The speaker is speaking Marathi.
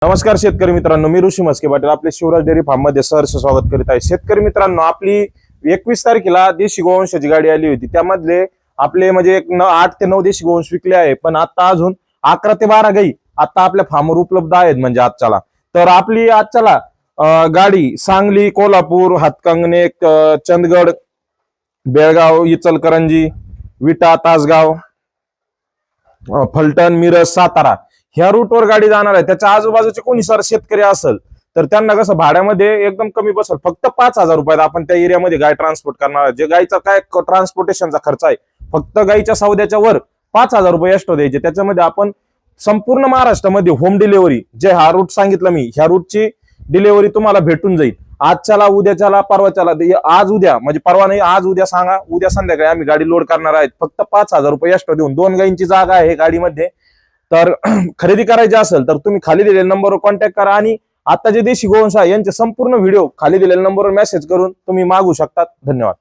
नमस्कार शेतकरी मित्रांनो, मी ऋषी मस्के पाटील आपले शिवराज डेअरी फार्म मध्ये सहर्ष स्वागत करीत आहे। शेतकरी मित्रांनो, आपली 21 तारखेला देशी गोवंशाची गाडी आली होती। त्यामधले आपले म्हणजे 8 ते 9 देशी गोवंश विकले आहे, पण आता अजून 11 ते 12 गाई आता आपल्या फार्मवर उपलब्ध आहेत। म्हणजे आजच्याला तर आपली आजच्याला गाडी सांगली, कोल्हापूर, हातकंगणे, चंदगड, बेळगाव, इचलकरंजी, विटा, तासगाव, फलटण, मिरज, सातारा ह्या रूटवर गाडी जाणार आहे। त्याच्या आजूबाजूचे कोणी सर शेतकरी असेल तर त्यांना कसं भाड्यामध्ये एकदम कमी बसेल। फक्त 5,000 रुपयात आपण त्या एरियामध्ये गाय ट्रान्सपोर्ट करणार आहे। जे गायचा काय ट्रान्सपोर्टेशनचा खर्च आहे, फक्त गायच्या सौद्याच्या वर 5,000 रुपये एक्स्ट्रा द्यायचे। त्याच्यामध्ये आपण संपूर्ण महाराष्ट्रामध्ये होम डिलिव्हरी, जे हा रूट सांगितलं मी, ह्या रूटची डिलिव्हरी तुम्हाला भेटून जाईल। आजच्याला, उद्याच्याला, परवाच्याला, आज उद्या म्हणजे परवा नाही, आज उद्या सांगा, उद्या संध्याकाळी आम्ही गाडी लोड करणार आहेत। फक्त 5,000 रुपये एक्स्ट्रा देऊन 2 गायींची जागा आहे गाडीमध्ये। तर खरेदी करायची असेल तर तुम्ही खाली दिलेल्या नंबरवर कॉन्टॅक्ट करा आणि आता जे देशी गोवंश आहे यांचे संपूर्ण व्हिडिओ खाली दिलेल्या नंबरवर मेसेज करून तुम्ही मागू शकता। धन्यवाद।